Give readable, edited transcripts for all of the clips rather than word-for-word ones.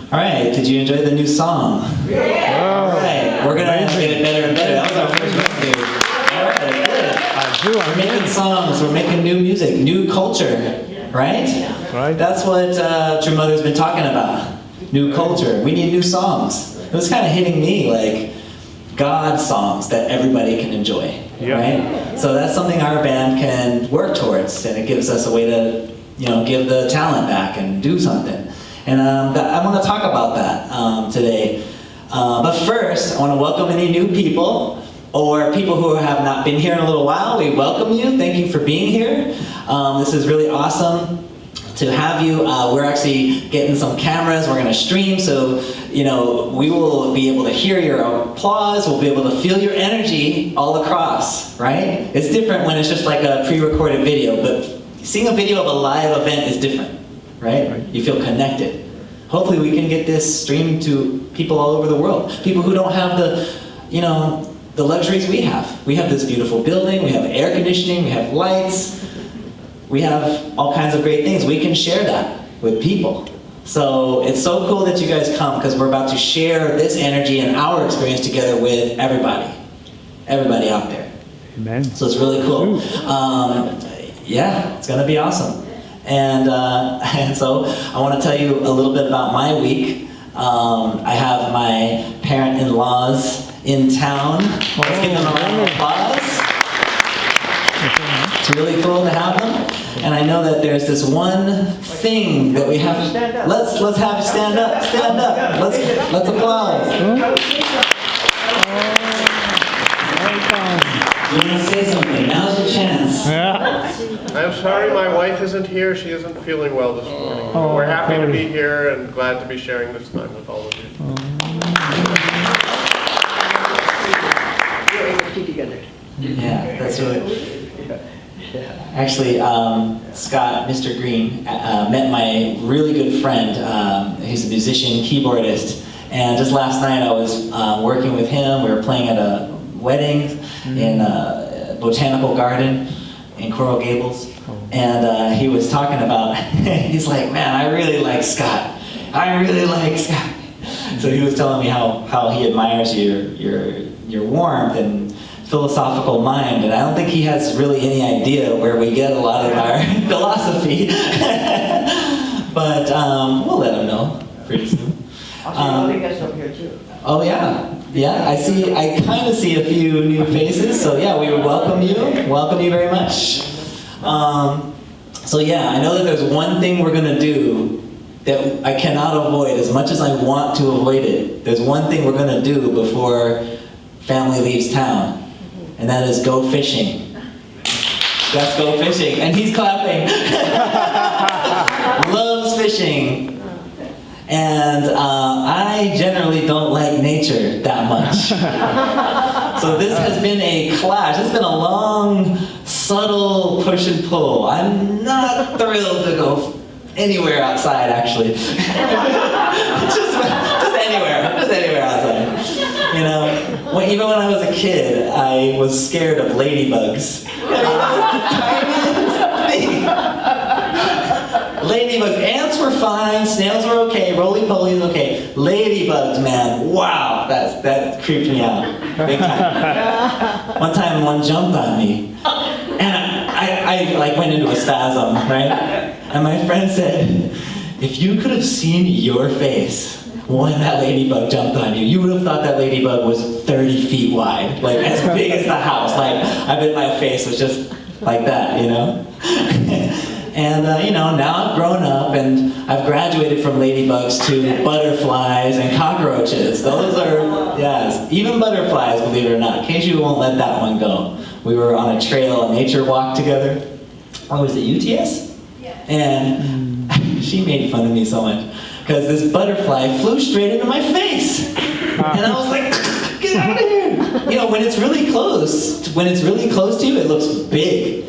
All right, did you enjoy the new song? Yeah. All right, we're gonna get it better and better. That was our first record. All right, good. We're making songs, we're making new music, new culture, right? Right. That's what True Mother's been talking about. New culture. We need new songs. It was kind of hitting me like God songs that everybody can enjoy, right? So that's something our band can work towards, and it gives us a way to, give the talent back and do something. And I want to talk about that today. But first, I want to welcome any new people or people who have not been here in a little while. We welcome you. Thank you for being here. This is really awesome to have you. We're actually getting some cameras. We're going to stream, so we will be able to hear your applause. We'll be able to feel your energy all across, right? It's different when it's just like a pre-recorded video, but seeing a video of a live event is different, right? You feel connected. Hopefully we can get this streamed to people all over the world. People who don't have the luxuries we have. We have this beautiful building, we have air conditioning, we have lights, we have all kinds of great things. We can share that with people. So it's so cool that you guys come, because we're about to share this energy and our experience together with everybody out there. Amen. So it's really cool. Yeah, it's gonna be awesome. And so I want to tell you a little bit about my week. I have my parent-in-laws in town. Let's give them a round of applause. It's really cool to have them. And I know that there's this one thing that we have. Let's have stand up. Stand up. Let's applaud. You want to say something? Now's your chance. I'm sorry my wife isn't here. She isn't feeling well this morning. But we're happy to be here and glad to be sharing this time with all of you. Yeah, that's really. Actually, Scott, Mr. Green, met my really good friend. He's a musician, keyboardist. And just last night I was working with him. We were playing at a wedding in a botanical garden in Coral Gables. And he was talking about, he's like, man, I really like Scott. I really like Scott. So he was telling me how he admires your warmth and philosophical mind, and I don't think he has really any idea where we get a lot of our philosophy. But we'll let him know pretty soon. Up here too. Oh yeah, I kind of see a few new faces, so yeah, we would welcome you very much. So yeah, I know that there's one thing we're gonna do that I cannot avoid as much as I want to avoid it. There's one thing we're gonna do before family leaves town. And that is go fishing. Let's go fishing. And he's clapping. Loves fishing. And I generally don't like nature that much. So this has been a clash. It's been a long, subtle push and pull. I'm not thrilled to go anywhere outside, actually. just anywhere outside. Even when I was a kid, I was scared of ladybugs. Ladybugs. Ants were fine, snails were okay, roly-polies okay. Ladybugs, man, wow, that creeped me out big time. One time, one jumped on me, and I went into a spasm, right? And my friend said, if you could have seen your face when that ladybug jumped on you, you would have thought that ladybug was 30 feet wide, like as big as the house. Like, I bet my face was just like that, And now I've grown up and I've graduated from ladybugs to butterflies and cockroaches. Those are, yes, even butterflies, believe it or not. Keiju won't let that one go. We were on a trail, a nature walk together. Oh, was it UTS? Yeah. And she made fun of me so much because this butterfly flew straight into my face. And I was like, get out of here. When it's really close to you, it looks big.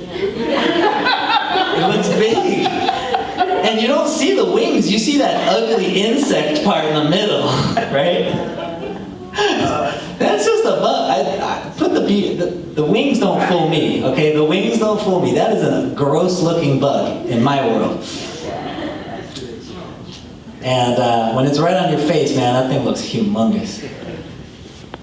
It looks big. And you don't see the wings, you see that ugly insect part in the middle, right? That's just a bug. I put the wings don't fool me, okay? The wings don't fool me. That is a gross looking bug in my world. And when it's right on your face, man, that thing looks humongous.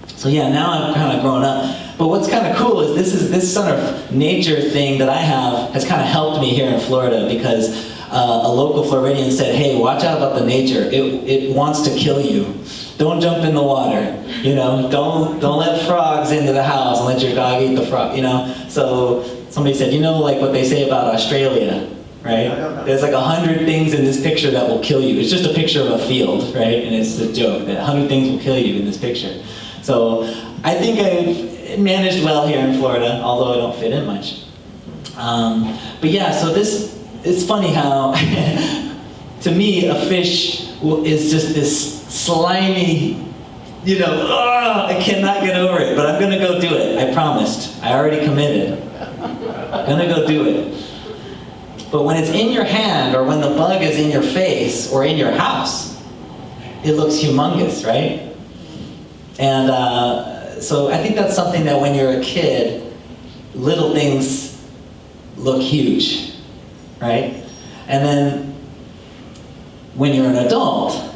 So yeah, now I've kind of grown up. But what's kind of cool is this sort of nature thing that I have has kind of helped me here in Florida, because a local Floridian said, hey, watch out about the nature. It wants to kill you. Don't jump in the water. You know, don't let frogs into the house and let your dog eat the frog, you know. So somebody said, you know, like what they say about Australia, right? There's like 100 things in this picture that will kill you. It's just a picture of a field, right? And it's a joke that 100 things will kill you in this picture. So I think I've managed well here in Florida, although I don't fit in much. But yeah, so it's funny how, to me, a fish is just this slimy, you know, I cannot get over it, but I'm gonna go do it. I promised. I already committed. I'm gonna go do it. But when it's in your hand, or when the bug is in your face, or in your house, it looks humongous, right? And so I think that's something that when you're a kid, little things look huge, right? And then when you're an adult,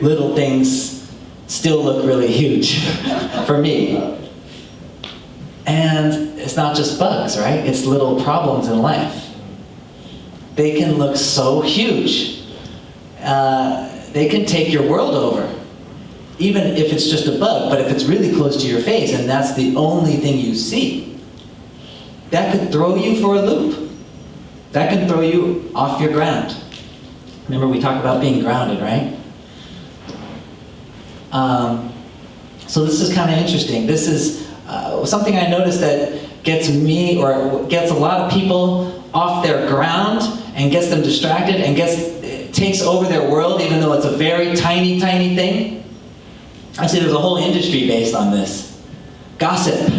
little things still look really huge for me. And it's not just bugs, right? It's little problems in life. They can look so huge. They can take your world over, even if it's just a bug. But if it's really close to your face and that's the only thing you see, that could throw you for a loop. That can throw you off your ground. Remember we talked about being grounded, right? So this is kind of interesting. This is something I noticed that gets me, or gets a lot of people off their ground and gets them distracted and takes over their world, even though it's a very tiny, tiny thing. Actually, there's a whole industry based on this. Gossip.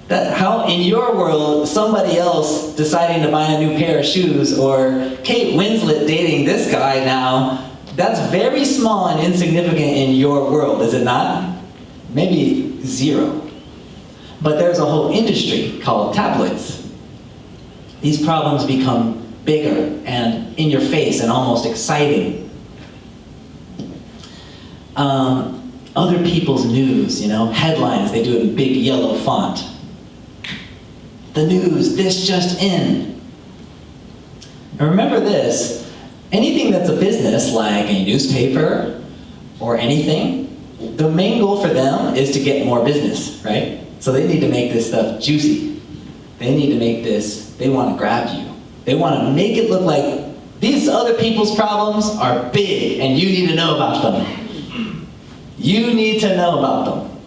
How in your world, somebody else deciding to buy a new pair of shoes, or Kate Winslet dating this guy now, that's very small and insignificant in your world, is it not? Maybe zero. But there's a whole industry called tabloids. These problems become bigger and in your face and almost exciting. Other people's news, you know, headlines, they do it in big yellow font. The news, this just in. And remember this, anything that's a business, like a newspaper or anything, the main goal for them is to get more business, right? So they need to make this stuff juicy. They need to make this, they want to grab you. They want to make it look like these other people's problems are big and you need to know about them. You need to know about them.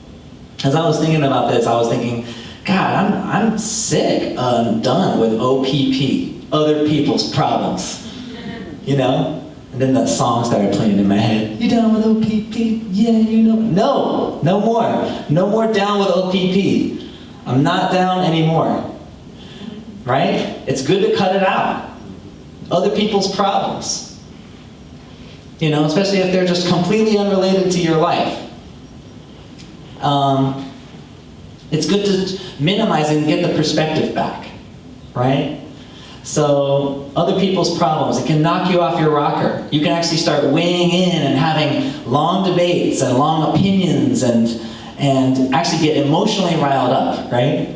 As I was thinking about this, I was thinking, God, I'm sick and done with OPP, other people's problems. You know? And then that song started playing in my head. You down with OPP? Yeah, you know. No, no more. No more down with OPP. I'm not down anymore. Right? It's good to cut it out. Other people's problems. You know, especially if they're just completely unrelated to your life. It's good to minimize and get the perspective back, right? So, other people's problems, it can knock you off your rocker. You can actually start weighing in and having long debates and long opinions and actually get emotionally riled up, right?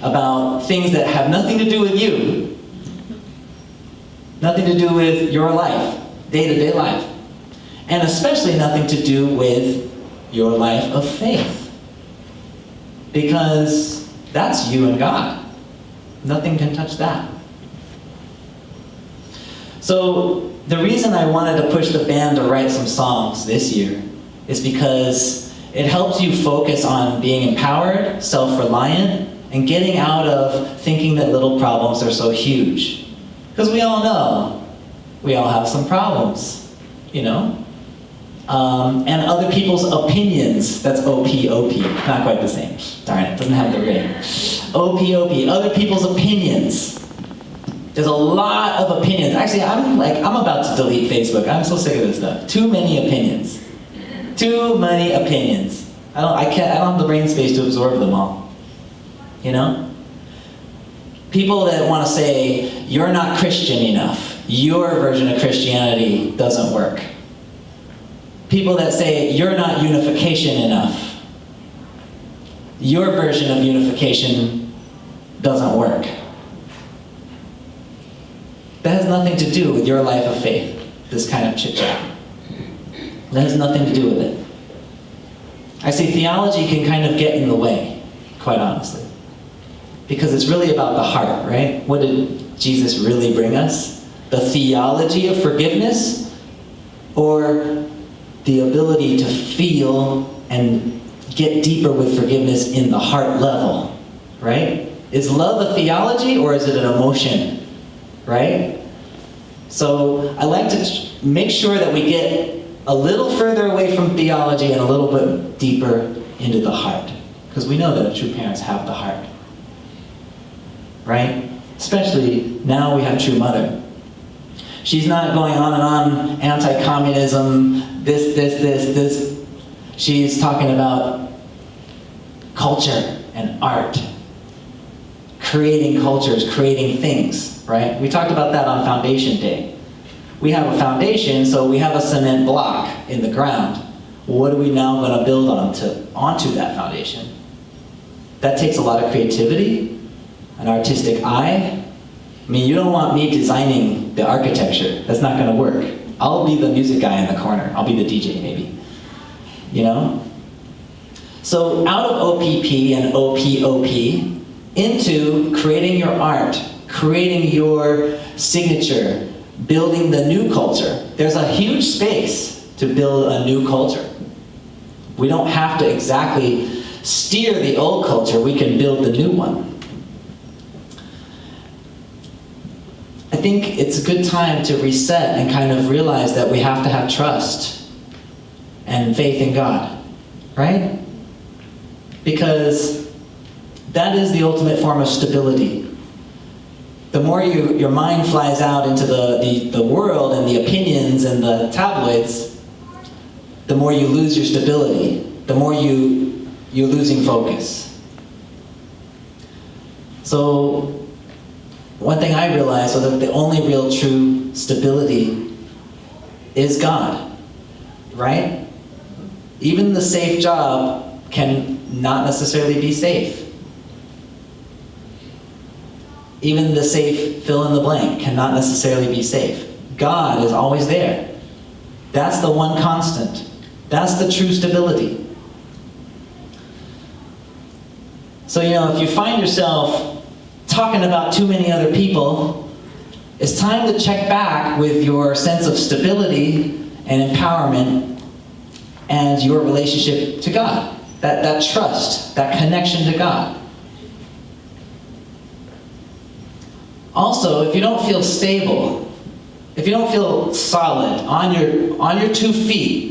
About things that have nothing to do with you, nothing to do with your life, day-to-day life, and especially nothing to do with your life of faith. Because that's you and God. Nothing can touch that. So the reason I wanted to push the band to write some songs this year is because it helps you focus on being empowered, self-reliant, and getting out of thinking that little problems are so huge. Because we all know, we all have some problems, you know? And other people's opinions, that's O-P-O-P, not quite the same. Darn it, doesn't have the ring. O-P-O-P, other people's opinions. There's a lot of opinions. Actually, I'm about to delete Facebook. I'm so sick of this stuff. Too many opinions. Too many opinions. I don't have the brain space to absorb them all. You know? People that want to say, you're not Christian enough. your version of Christianity doesn't work. People that say you're not unification enough. Your version of unification doesn't work. That has nothing to do with your life of faith, this kind of chit-chat. That has nothing to do with it. I say theology can kind of get in the way, quite honestly. Because it's really about the heart, right? What did Jesus really bring us? The theology of forgiveness? Or the ability to feel and get deeper with forgiveness in the heart level, right? Is love a theology or is it an emotion, right? So I like to make sure that we get a little further away from theology and a little bit deeper into the heart. Because we know that true parents have the heart, right? Especially now we have True Mother. She's not going on and on, anti-communism, this. She's talking about culture and art. Creating cultures, creating things, right? We talked about that on Foundation Day. We have a foundation, so we have a cement block in the ground. What are we now going to build onto that foundation? That takes a lot of creativity, an artistic eye. I mean, you don't want me designing the architecture. That's not going to work. I'll be the music guy in the corner. I'll be the DJ, maybe. You know? So out of OPP and OPOP into creating your art, creating your signature, building the new culture. There's a huge space to build a new culture. We don't have to exactly steer the old culture. We can build the new one. I think it's a good time to reset and kind of realize that we have to have trust and faith in God, right? Because that is the ultimate form of stability. The more your mind flies out into the world and the opinions and the tabloids, the more you lose your stability, the more you're losing focus. So one thing I realized was that the only real true stability is God, right? Even the safe job can not necessarily be safe. Even the safe fill in the blank cannot necessarily be safe. God is always there. That's the one constant. That's the true stability. So, if you find yourself talking about too many other people, it's time to check back with your sense of stability and empowerment and your relationship to God. That trust, that connection to God. Also, if you don't feel stable, if you don't feel solid on your 2 feet,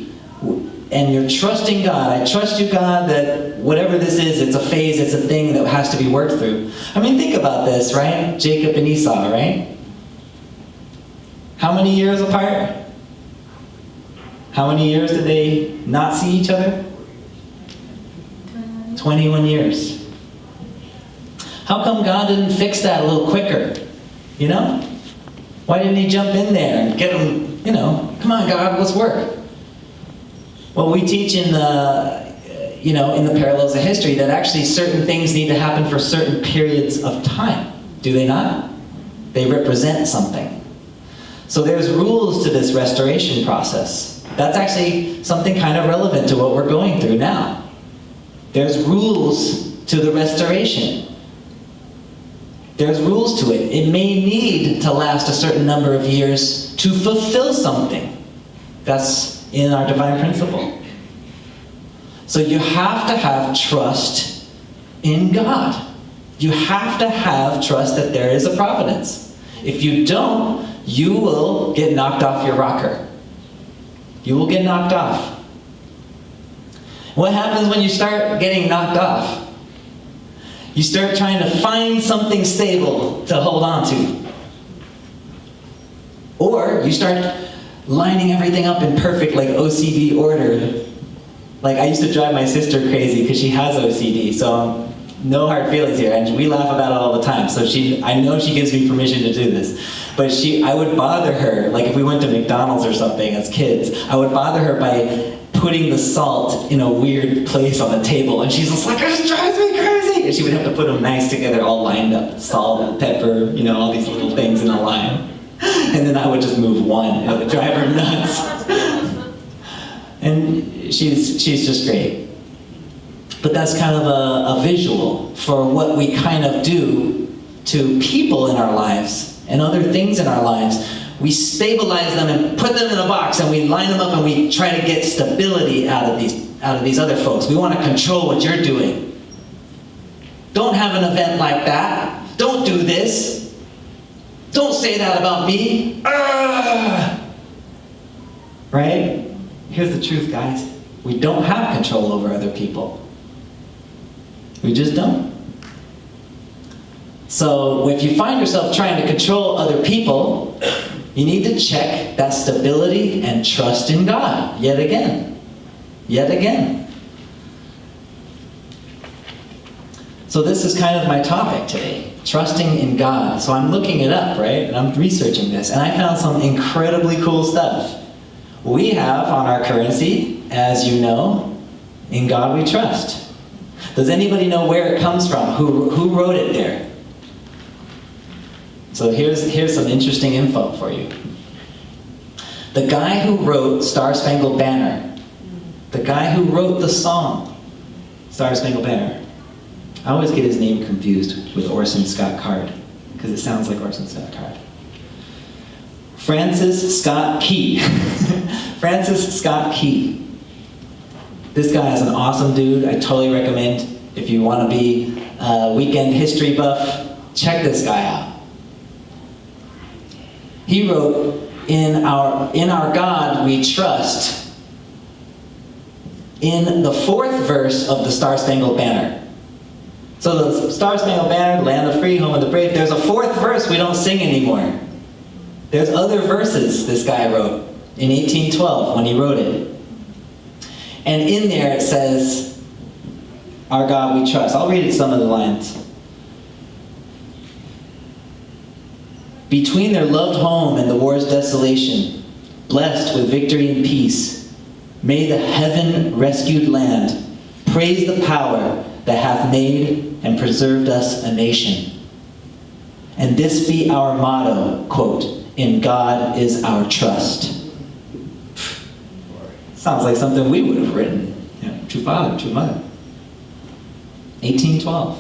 and you're trusting God, I trust you, God, that whatever this is, it's a phase, it's a thing that has to be worked through. I mean, think about this, right? Jacob and Esau, right? How many years apart? How many years did they not see each other? 21 years. How come God didn't fix that a little quicker? Why didn't he jump in there and get them, come on, God, let's work. Well, we teach in the parallels of history that actually certain things need to happen for certain periods of time. Do they not? They represent something. So there's rules to this restoration process. That's actually something kind of relevant to what we're going through now. There's rules to the restoration. There's rules to it. It may need to last a certain number of years to fulfill something. That's in our divine principle. So you have to have trust in God. You have to have trust that there is a providence. If you don't, you will get knocked off your rocker. You will get knocked off. What happens when you start getting knocked off? You start trying to find something stable to hold on to. Or you start lining everything up in perfect, OCD order. I used to drive my sister crazy because she has OCD, so no hard feelings here, and we laugh about it all the time. So I know she gives me permission to do this. But I would bother her, like if we went to McDonald's or something as kids, I would bother her by putting the salt in a weird place on the table, and she's just like, "This drives me crazy!" And she would have to put them nice together, all lined up, salt, pepper, all these little things in a line. And then I would just move one, and it would drive her nuts. And she's just great. But that's kind of a visual for what we kind of do to people in our lives and other things in our lives. We stabilize them and put them in a box, and we line them up, and we try to get stability out of these other folks. We want to control what you're doing. Don't have an event like that. Don't do this. Don't say that about me. Right? Here's the truth, guys. We don't have control over other people. We just don't. So if you find yourself trying to control other people, you need to check that stability and trust in God yet again. Yet again. So this is kind of my topic today, trusting in God. So I'm looking it up, right? And I'm researching this, and I found some incredibly cool stuff. We have on our currency, as you know, "In God We Trust." Does anybody know where it comes from? Who wrote it there? So here's some interesting info for you. The guy who wrote Star Spangled Banner, the guy who wrote the song Star Spangled Banner, I always get his name confused with Orson Scott Card, because it sounds like Orson Scott Card. Francis Scott Key. Francis Scott Key. This guy is an awesome dude. I totally recommend, if you want to be a weekend history buff, check this guy out. He wrote, in our God we trust, in the 4th verse of the Star Spangled Banner. So the Star Spangled Banner, land of the free, home of the brave, there's a 4th verse we don't sing anymore. There's other verses this guy wrote in 1812 when he wrote it. And in there it says, "Our God we trust." I'll read it, some of the lines. "Between their loved home and the war's desolation, blessed with victory and peace, may the heaven-rescued land praise the power that hath made and preserved us a nation. And this be our motto," quote, "in God is our trust." Sounds like something we would have written. True father, true mother. 1812.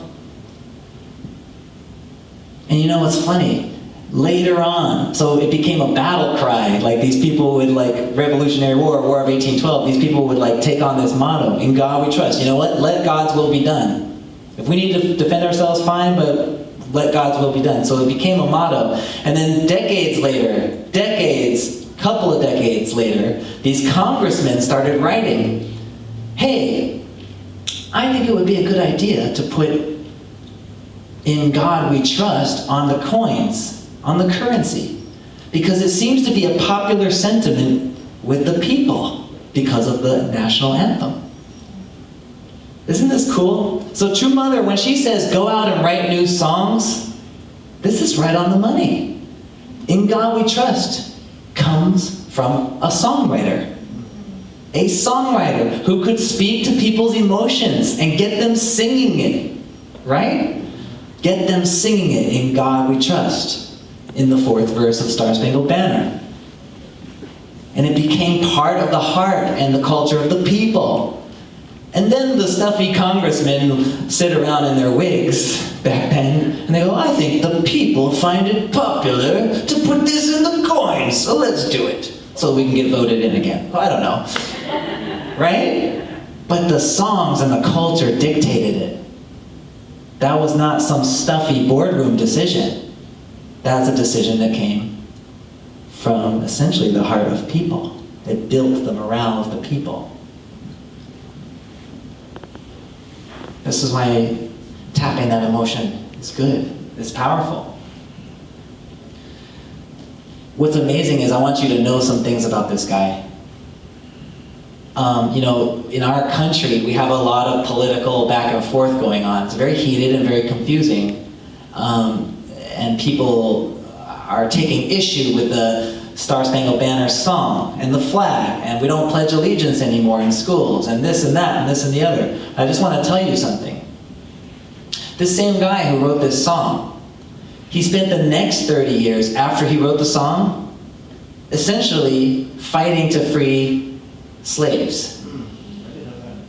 And you know what's funny? Later on, so it became a battle cry. Like these people would, like Revolutionary War, War of 1812, these people would like take on this motto, "In God we trust." You know what? Let God's will be done. If we need to defend ourselves, fine, but let God's will be done. So it became a motto. And then couple of decades later, these congressmen started writing, "Hey, I think it would be a good idea to put 'In God We Trust' on the coins, on the currency, because it seems to be a popular sentiment with the people because of the national anthem." Isn't this cool? So True Mother, when she says go out and write new songs, this is right on the money. "In God We Trust" comes from a songwriter. A songwriter who could speak to people's emotions and get them singing it, right? Get them singing it, "In God We Trust," in the 4th verse of Star Spangled Banner. And it became part of the heart and the culture of the people. And then the stuffy congressmen sit around in their wigs back then, and they go, "I think the people find it popular to put this in the coins, so let's do it, so we can get voted in again." Well, I don't know. Right? But the songs and the culture dictated it. That was not some stuffy boardroom decision. That's a decision that came from essentially the heart of people. It built the morale of the people. This is why tapping that emotion is good. It's powerful. What's amazing is I want you to know some things about this guy. In our country, we have a lot of political back and forth going on. It's very heated and very confusing. And people are taking issue with the Star Spangled Banner song and the flag, and we don't pledge allegiance anymore in schools, and this and that, and this and the other. I just want to tell you something. This same guy who wrote this song, he spent the next 30 years after he wrote the song essentially fighting to free slaves.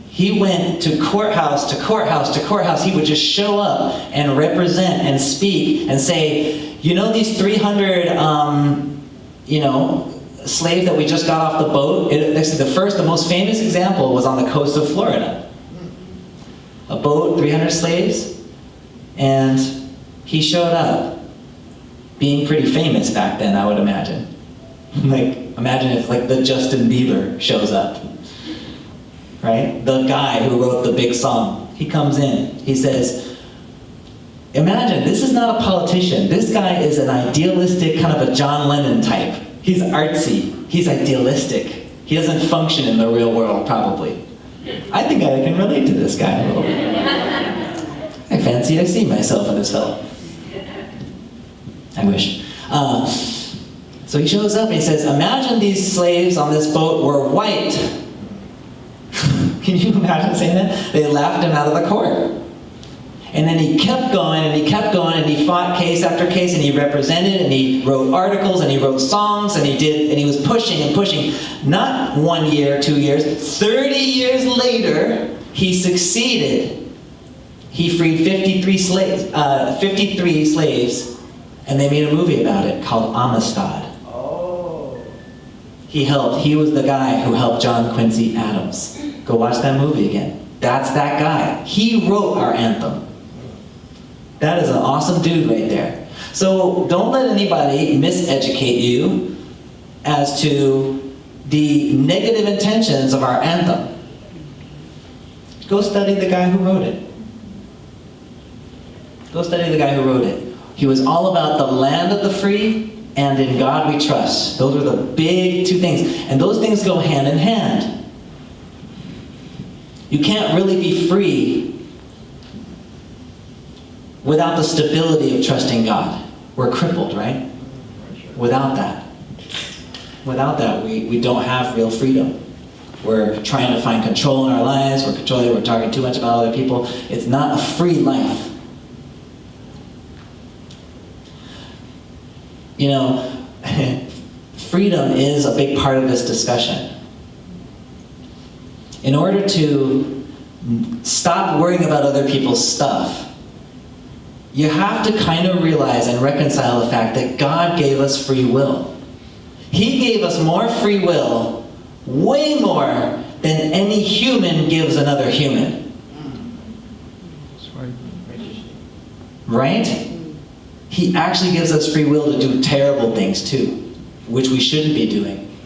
He went to courthouse to courthouse to courthouse. He would just show up and represent and speak and say, you know, these 300, slaves that we just got off the boat. The most famous example was on the coast of Florida. A boat, 300 slaves, and he showed up, being pretty famous back then, I would imagine. Like, imagine if the Justin Bieber shows up. Right? The guy who wrote the big song. He comes in. He says, imagine, this is not a politician. This guy is an idealistic, kind of a John Lennon type. He's artsy. He's idealistic. He doesn't function in the real world, probably. I think I can relate to this guy a little bit. I see myself in this fellow. I wish. So he shows up and he says, imagine these slaves on this boat were white. Can you imagine saying that? They laughed him out of the court. And then he kept going and he kept going and he fought case after case and he represented and he wrote articles and he wrote songs and he was pushing and pushing. Not 1 year, 2 years, 30 years later, he succeeded. He freed 53 slaves and they made a movie about it called Amistad. He was the guy who helped John Quincy Adams. Go watch that movie again. That's that guy. He wrote our anthem. That is an awesome dude right there. So don't let anybody miseducate you as to the negative intentions of our anthem. Go study the guy who wrote it. Go study the guy who wrote it. He was all about the land of the free and in God we trust. Those are the big two things. And those things go hand in hand. You can't really be free without the stability of trusting God. We're crippled, right? Without that. Without that, we don't have real freedom. We're trying to find control in our lives. We're talking too much about other people. It's not a free life. You know, freedom is a big part of this discussion. In order to stop worrying about other people's stuff, you have to kind of realize and reconcile the fact that God gave us free will. He gave us more free will, way more than any human gives another human. Right? He actually gives us free will to do terrible things too, which we shouldn't be doing.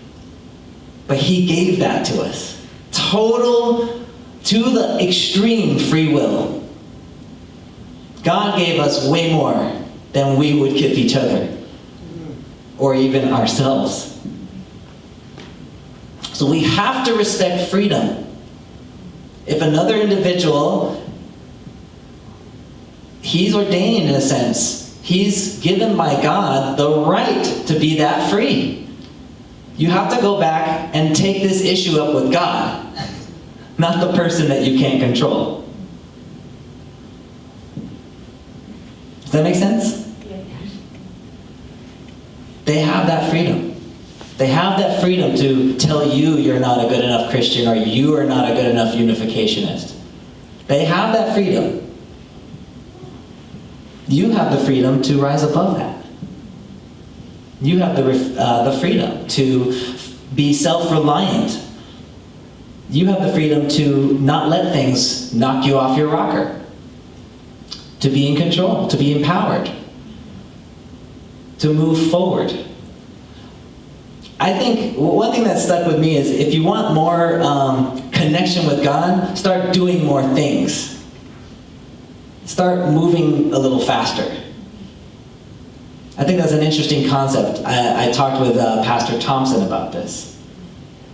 But He gave that to us. Total, to the extreme free will. God gave us way more than we would give each other, or even ourselves. So we have to respect freedom. If another individual, he's ordained in a sense, he's given by God the right to be that free. You have to go back and take this issue up with God, not the person that you can't control. Does that make sense? They have that freedom. They have that freedom to tell you you're not a good enough Christian or you are not a good enough unificationist. They have that freedom. You have the freedom to rise above that. You have the freedom to be self-reliant. You have the freedom to not let things knock you off your rocker. To be in control, to be empowered, to move forward. I think one thing that stuck with me is if you want more connection with God, start doing more things. Start moving a little faster. I think that's an interesting concept. I talked with Pastor Thompson about this.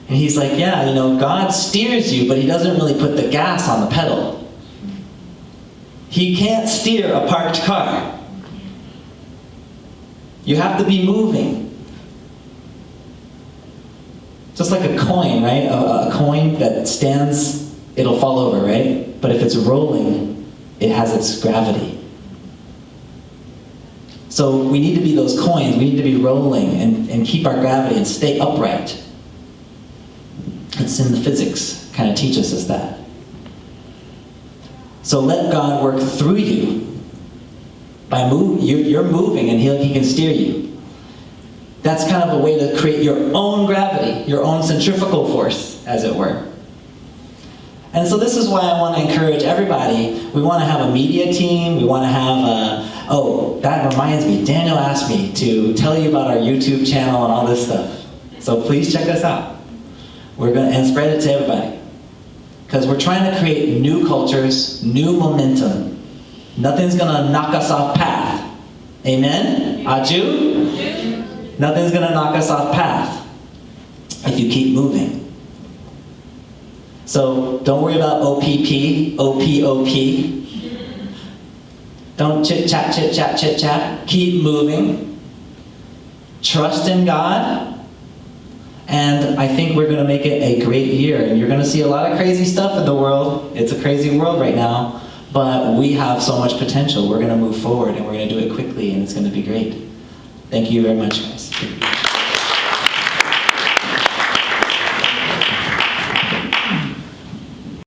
And he's like, yeah, you know, God steers you, but He doesn't really put the gas on the pedal. He can't steer a parked car. You have to be moving. Just like a coin, right? A coin that stands, it'll fall over, right? But if it's rolling, it has its gravity. So we need to be those coins. We need to be rolling and keep our gravity and stay upright. It's in the physics, kind of teaches us that. So let God work through you. By you're moving and He can steer you. That's kind of a way to create your own gravity, your own centrifugal force, as it were. And so this is why I want to encourage everybody. We want to have a media team. We want to have oh, that reminds me. Daniel asked me to tell you about our YouTube channel and all this stuff. So please check us out. And spread it to everybody. Because we're trying to create new cultures, new momentum. Nothing's going to knock us off path. Amen? Aju? Nothing's going to knock us off path if you keep moving. So don't worry about OPP, OPOP. Don't chit-chat, chit-chat, chit-chat. Keep moving. Trust in God. And I think we're going to make it a great year. And you're going to see a lot of crazy stuff in the world. It's a crazy world right now. But we have so much potential. We're going to move forward and we're going to do it quickly and it's going to be great. Thank you very much, guys.